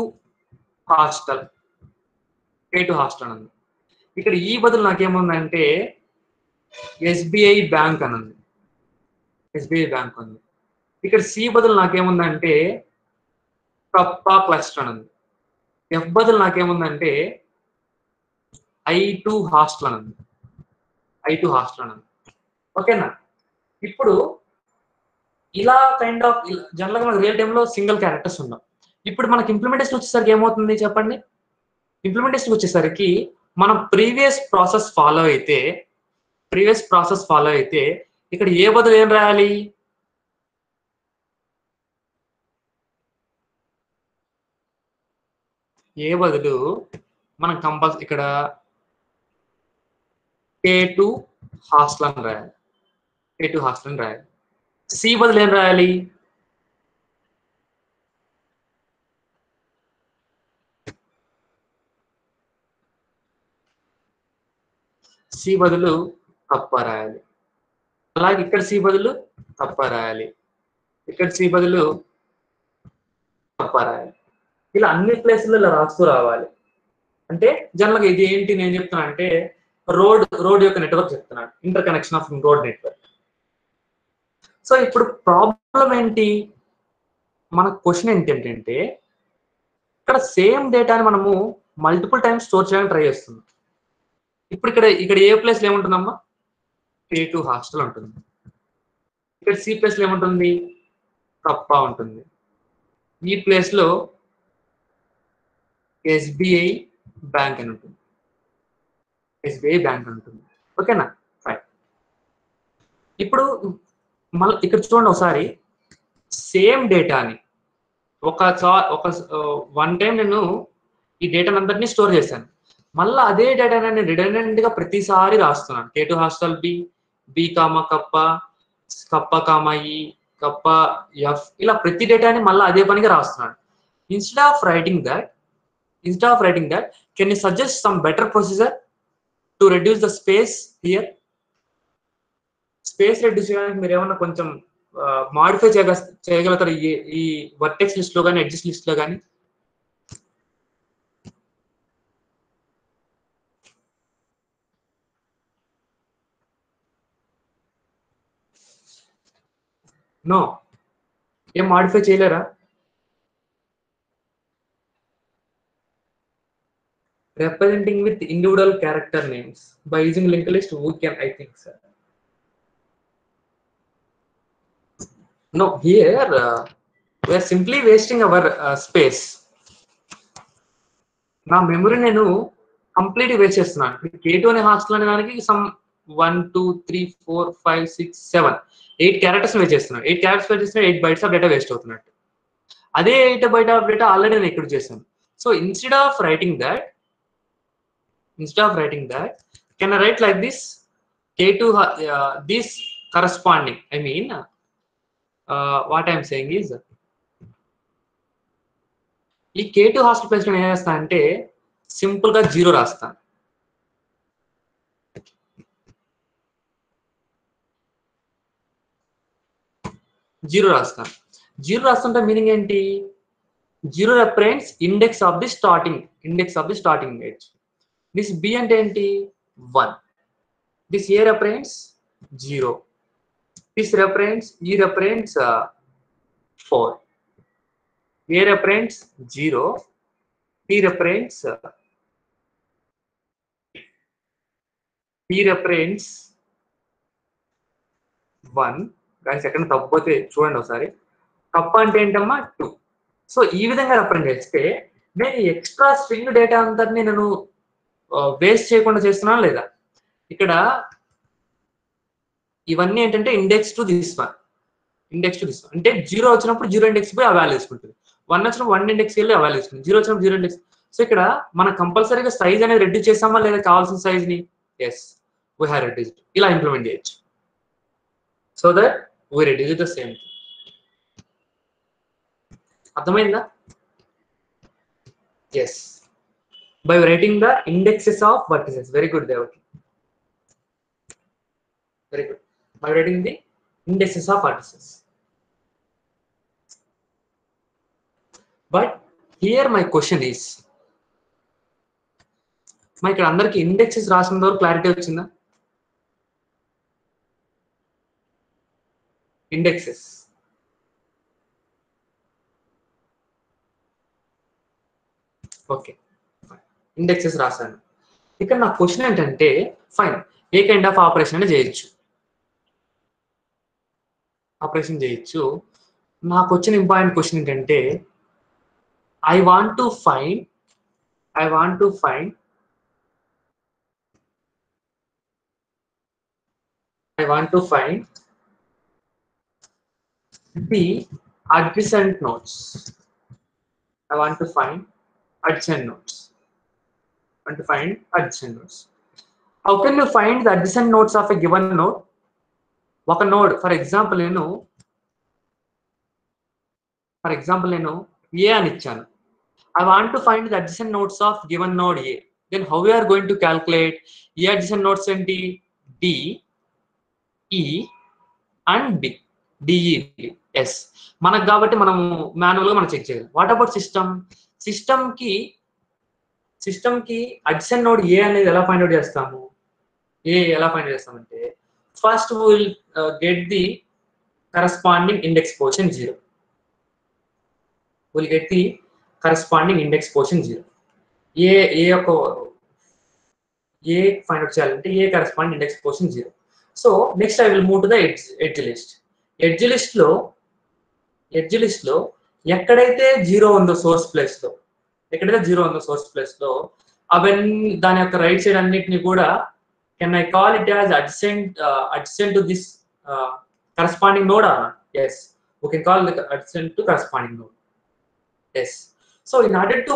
హాస్టల్, K2 హాస్టల్ అని ఉంది. ఇక్కడ ఈ బదులు నాకేముందంటే SBI బ్యాంక్ అని ఉంది, SBI బ్యాంక్ ఉంది. ఇక్కడ సి బదులు నాకేముందంటే కప్పా క్లస్టర్ అని ఉంది. ఎఫ్ బదులు నాకేముందంటే I2 హాస్టల్ అని ఉంది, I2 హాస్టల్ అని ఉంది. ఓకేనా, ఇప్పుడు ఇలా కైండ్ ఆఫ్ జనరల్ గా మనకి రియల్ టైంలో సింగిల్ క్యారెక్టర్స్ ఉన్నాం. ఇప్పుడు మనకి ఇంప్లిమెంటేషన్ వచ్చేసరికి ఏమవుతుంది చెప్పండి? ఇంప్లిమెంటేషన్ వచ్చేసరికి మనం ప్రీవియస్ ప్రాసెస్ ఫాలో అయితే ఇక్కడ ఏ బదులు ఏం రాయాలి? ఏ బదులు మనం కంపల్సరీ ఇక్కడ K2 హాస్టల్ అని రాయాలి, K2 హాస్టల్ అని రాయాలి. సి బదులు ఏం రాయాలి? సి బదులు కప్ప రాయాలి. అలాగే ఇక్కడ సి బదులు తప్ప రాయాలి, ఇక్కడ సి బదులు తప్ప రాయాలి. ఇలా అన్ని ప్లేసుల్లో ఇలా రాస్తూ రావాలి. అంటే జనరల్గా ఇది ఏంటి నేను చెప్తున్నా అంటే రోడ్ యొక్క నెట్వర్క్ చెప్తున్నాను, inter connection of road network. So ఇప్పుడు ప్రాబ్లం ఏంటి, మన క్వశ్చన్ ఏంటంటే ఇక్కడ సేమ్ డేటాని మనము మల్టిపుల్ టైమ్స్ స్టోర్ చేయడానికి ట్రై చేస్తున్నాం. ఇప్పుడు ఇక్కడ ఏ ప్లేస్ లో ఏముంటుందమ్మా, K2 హాస్టల్ ఉంటుంది. ఇక్కడ సి ప్లేస్ లో ఏముంటుంది, తప్ప ఉంటుంది. ఈ ప్లేస్ లో SBI బ్యాంక్ అని ఉంటుంది, SBI బ్యాంక్ ఉంటుంది. ఓకేనా, ఫైన్. ఇప్పుడు మళ్ళీ ఇక్కడ చూడండి ఒకసారి, సేమ్ డేటాని ఒక వన్ టైం నేను ఈ డేటాని అందరినీ స్టోర్ చేశాను, మళ్ళీ అదే డేటాని నేను రిడెండెంట్ గా ప్రతిసారి రాస్తున్నాను. K2 హాస్టల్ బి కామా కప్ప కామా ఈ కప్ప ఎఫ్, ఇలా ప్రతి డేటాని మళ్ళీ అదే పనిగా రాస్తున్నాను. Instead of writing that can you suggest some better procedure to reduce the space here? Space reduce చేయడానికి మీరు ఏమన్నా కొంచెం మాడిఫై చేయగలుగుతారు ఈ వర్టెక్స్ లిస్ట్ లో కానీ ఎడ్జెస్ లిస్ట్ లో కానీ? నో, ఏం మాడిఫై చేయలేరా? Representing with individual character names by using linked list, we can, I think, sir. No, here we are simply wasting our space. నా మెమరీ నేను కంప్లీట్ వేస్ట్ చేస్తున్నాను. K2 అనే హాస్టల్ అనే దానికి సమ్ 1 2 3 4 5 6 7 8 క్యారెక్టర్స్ వేస్ట్ చేస్తున్నాను. 8 characters waste చేస్తున్నా 8 bytes of data waste అవుతున్నట్టు. అదే 8 బైట్ ఆఫ్ డేటా ఆల్రెడీ నేను ఇక్కడ చేశాను. So instead of writing that can I write like this? K2 this corresponding, I mean what I am saying is ఈ K2 hostel place లో ఏం చేస్తా అంటే సింపుల్ గా 0 రాస్తాను. జీరో రాస్తుంటే మీనింగ్ ఏంటి? 0 represents index of the starting edge. This B అంటే ఏంటి? 1. This A represents 0. This represents E represents 4. A represents 0. P represents 1. guys ఎక్కడ తప్పపోతే చూడండి ఒకసారి. తప్ప అంటే ఏంటమ్మా 2. సో ఈ విధంగా రిప్రజెంట్ చేస్తే నేను ఎక్స్ట్రా స్ట్రింగ్ డేటా అంతటిని నేను వేస్ట్ చేయకుండా చేస్తున్నాను లేదా? ఇక్కడ ఇవన్నీ ఏంటంటే ఇండెక్స్ టు దిస్ వన్ అంటే 0 వచ్చినప్పుడు 0 ఇండెక్స్ పోయి ఆ వాల్యూ తీసుకుంటుంది, 1 వచ్చినప్పుడు 1 ఇండెక్స్ వెళ్ళి ఆ వాల్యూ తీసుకుంటుంది, 0 వచ్చినప్పుడు 0 ఇండెక్స్. సో ఇక్కడ మనం కంపల్సరీగా సైజ్ అనేది రెడ్యూస్ చేసామా లేదా కావాల్సిన సైజ్ ని? Yes, we have reduced. ఇలా ఇంప్లిమెంట్ చేయొచ్చు. So that we reduce the same thing. అర్థమైందా? Yes, by writing the indexes of vertices. Very good, Devaki. Very good. By writing the indexes of vertices. But here my question is, మా ఇక్కడ అందరికి indexes రాసిన వరకు clarity వచ్చిందా? Indexes okay, indexes రాశాను. ఇక్కడ నా క్వశ్చన్ ఏంటంటే fine, A kind of operation అయినా చేయొచ్చు. నాకు వచ్చిన ఇంపార్టెంట్ క్వశ్చన్ ఏంటంటే I want to find the adjacent nodes. How can you find the adjacent nodes of a given node? ఒక నోడ్ ఫర్ ఎగ్జాంపుల్ నేను A అని ఇచ్చాను. I want to find the adjacent nodes of given node A. Then how we are going to calculate? A adjacent nodes ఏంటి? D, E, and B, DE, yes మనకు కాబట్టి మనం manual గా మనం check చేయాలి. What about system? సిస్టమ్ కి adjacent node A అనేది ఎలా ఫైండ్ అవుట్ చేస్తాము? ఏ ఎలా ఫైండ్ చేస్తామంటే first will get the corresponding index position 0. Will get the corresponding index position 0. A యొక్క ఏ ఫైండ్ అవుట్ చేయాలంటే A corresponding index position 0. So next I will move to the edge list. Edge list లో ఎక్కడైతే 0 ఉందో source place లో, అవన్నీ దాని యొక్క right side అన్నిటిని కూడా can I call it as adjacent to this corresponding node or not? Yes, we can call it adjacent to corresponding node. Yes. So in order to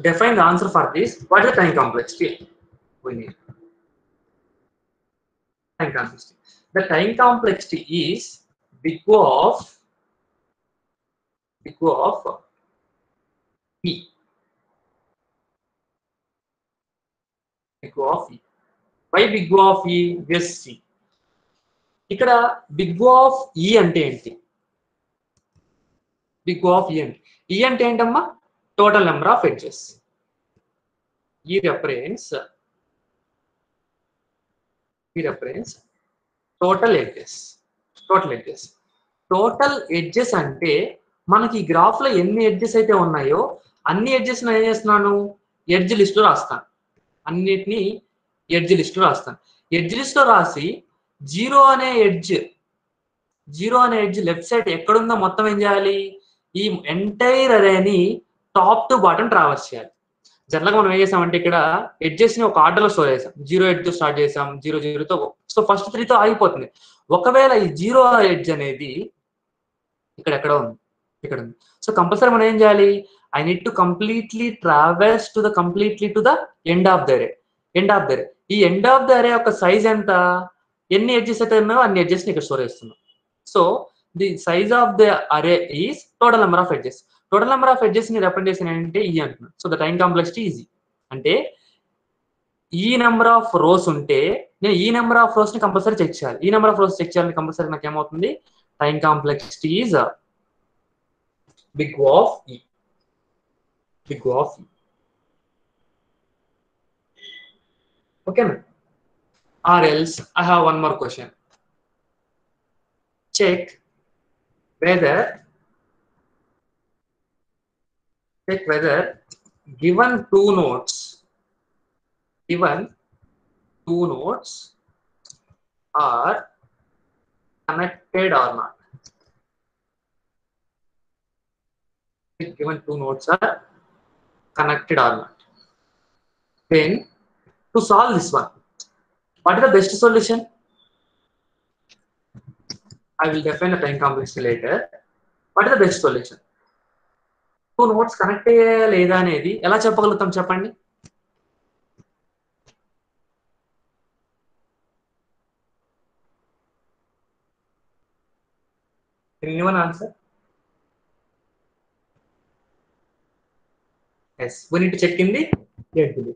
define the answer for this, what is the time complexity we need? Time complexity. The time complexity is big O of E. Big O of E. Why big O of E? Just see. ఇక్కడ big O of E అంటే ఏంటి? Big O of E అంటే ఏంటమ్మా? Total number of edges. E represents total edges అంటే మనకి graph లో ఎన్ని edges అయితే ఉన్నాయో అన్ని ఎడ్జెస్ ఏం చేస్తున్నాను? ఎడ్జ్ లిస్ట్ లో రాస్తాను. అన్నిటిని ఎడ్జ్ లిస్ట్ లో రాస్తాను. ఎడ్జ్ లిస్ట్ లో రాసి జీరో అనే ఎడ్జ్ లెఫ్ట్ సైడ్ ఎక్కడుందో మొత్తం ఏం చేయాలి? ఈ ఎంటైర్ అరేని టాప్ టు బాటమ్ ట్రావర్స్ చేయాలి. జనరల్ గా మనం ఏం చేసామంటే ఇక్కడ ఎడ్జెస్ ని ఒక ఆర్డర్ లో స్టోర్ చేసాం. 0 ఎడ్జ్ తో స్టార్ట్ చేసాం, 0 తో. సో ఫస్ట్ 3 తో ఆగిపోతుంది. ఒకవేళ ఈ 0 ఎడ్జ్ అనేది ఇక్కడ ఉంది. సో కంపల్సరీ మనం ఏం చేయాలి? I need to completely travels to the end of the అరే. ఈ ఎండ్ ఆఫ్ ద అరే యొక్క సైజ్ ఎంత? ఎన్ని ఎడ్జెస్ అయితే ఉన్నాయో అన్ని ఎడ్జెస్ ని ఇక్కడ స్టోర్ చేస్తున్నాం. So the size of the array is total number of edges. Total number of edges ని రిప్రజెంటేషన్ అంటే ఈ అంటున్నాను. So the time complexity easy అంటే ఈ నెంబర్ ఆఫ్ రోస్ ఉంటే నేను ఈ నెంబర్ ఆఫ్ రోస్ ని కంపల్సరీ చెక్ చేయాలి. ఈ నెంబర్ ఆఫ్ రోస్ చెక్ చేయాలని కంపల్సరీ నాకు ఏమవుతుంది? Time complexity is big O of E. Okay, or else I have one more question. Check whether given two nodes are connected or not. Given two nodes are connected or not. Then to solve this one, what is the best solution? I will define the time complexity later. What is the best solution? Two nodes connect అయ్యా లేదా అనేది ఎలా చెప్పగలుగుతాం చెప్పండి? Anyone answer? Yes, we need to check in the edges.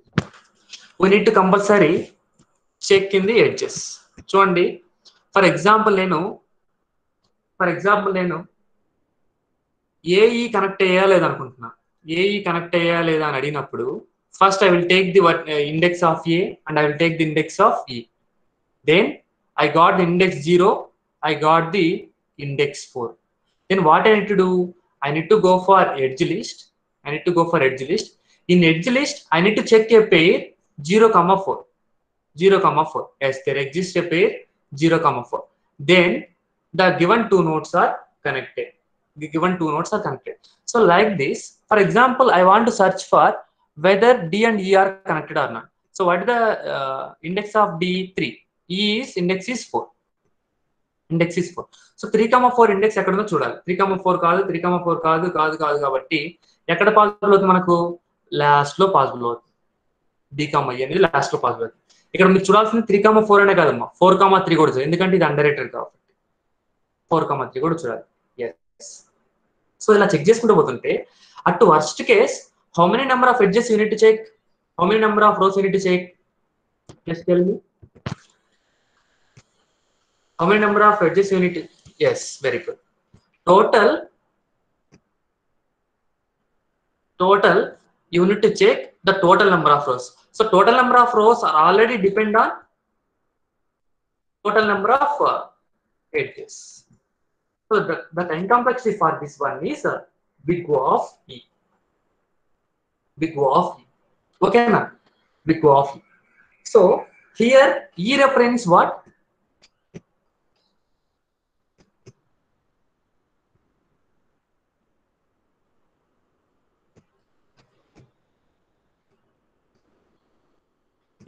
We need to compulsory check in the edges. చూడండి, for example నేను AE connect అయ్యా లేదా అనుకుంటున్నా. ఏఈ కనెక్ట్ అయ్యా లేదా అని అడిగినప్పుడు first I will take the index of A and I will take the index of E. Then I got the index 0, I got the index 4. Then what I need to do? I need to go for edge list. In edge list, I need to check a pair 0,4. Yes, there exists a pair 0,4. Then the given two nodes are connected. So like this, for example, I want to search for whether D and E are connected or not. So what is the index of D? 3. Index is 4. So 3,4 index ఎక్కడ ఉందో చూడాలి. 3,4 కాదు కాబట్టి ఎక్కడ possible అవుతుంది మనకు? Last లో possible అవుతుంది. D, E అనేది లాస్ట్ లో పాసిబుల్ అవుతుంది. ఇక్కడ మీరు చూడాల్సింది 3,4 అనే కాదమ్మా, 4,3 కూడా చూడాలి. ఎందుకంటే ఇది అండర్ రేటెడ్ కాబట్టి 4,3 కూడా చూడాలి. ఎస్. సో ఇలా చెక్ చేసుకుంటూ పోతుంటే at worst case how many number of edges you need to check? How many number of rows you need to check? Just tell me. How many number of edges you need to? Yes, very good. Total, you need to check the total number of rows. So total number of rows are already depend on total number of edges. So the time complexity for this one is big O of E. Big O of E. Okay, na? Big O of E. So here E represents what?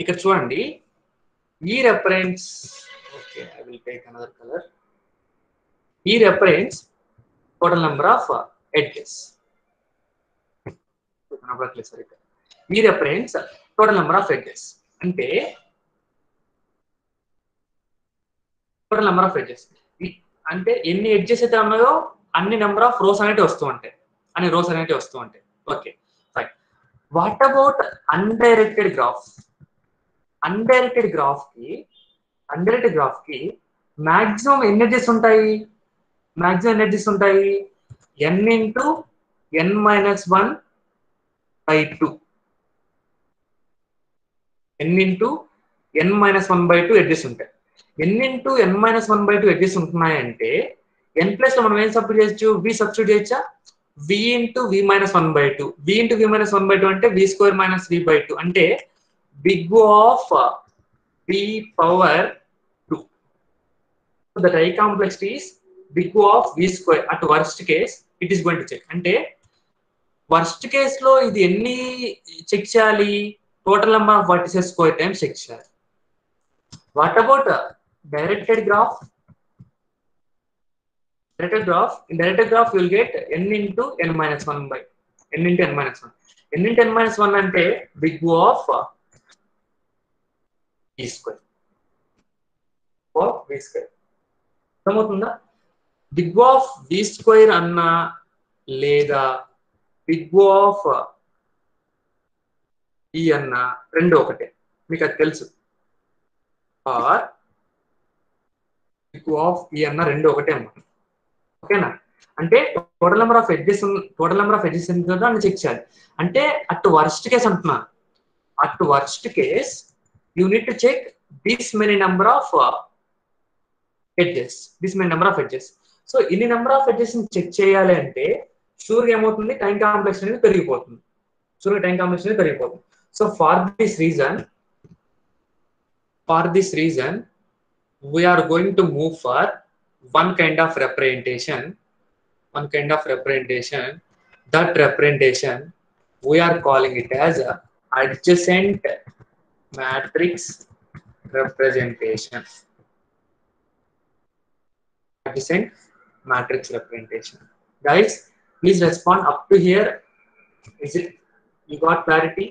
ఇక్కడ చూడండి E represents, okay, I will take another color. E represents total number of edges. E represents total number of edges. అంటే total number of edges. అంటే ఎన్ని edges అయితే ఉన్నాయో అన్ని number of rose అనేవి వస్తూ ఉంటాయి. అన్ని రోస్ అనేవి వస్తూ ఉంటాయి. Okay, fine. What about undirected graph? Undirected graph కి మాక్సిమం ఎన్ని ఎడ్జెస్ ఉంటాయి? మాక్సిమం ఎన్ని ఎడ్జెస్ ఉంటాయి? n into n minus 1/2. n into n minus 1/2 edges ఉంటాయి. n into n minus 1/2 edges ఉంటున్నాయంటే n ప్లస్ లో మనం ఏం సబ్స్టిట్యూట్ చేయొచ్చు? v సబ్స్టిట్యూట్ చేయొచ్చా? v into v minus 1/2. v into v minus 1/2 అంటే v స్క్వేర్ మైనస్ v/2 అంటే big of v power 2. So the die complexity is big O of v square. At worst case it is going to check. అంటే worst case లో ఇది ఎన్ని check చేయాలి? Total number of vertices square times check చేయాలి. What about directed graph? In directed graph you will get n into n minus 1 by n into n minus 1. n into n minus 1 అంటే big O of v square. v square. అర్థమవుతుందా? Big of v square అన్నా లేదా big of ఈ అన్న రెండు ఒకటే, మీకు అది తెలుసు. ఆర్ బిగ్ ఆఫ్ ఈ అన్న రెండు ఒకటే అన్నమాట. ఓకేనా? అంటే టోటల్ నెంబర్ ఆఫ్ ఎడ్జెస్ ఎంత అని చెక్ చేయాలి. అంటే అట్ వర్స్ట్ కేస్ అంటున్నాను. At worst case you need to check this many number of edges. So ఇన్ని నెంబర్ ఆఫ్ ఎడ్జెస్ చెక్ చేయాలి అంటే షూర్గా ఏమవుతుంది? టైం కాంప్లెక్స్ అనేది పెరిగిపోతుంది. So for this reason we are going to move for one kind of representation. That representation we are calling it as a adjacent matrix representation. Guys, please respond up to here. Is it, you got clarity?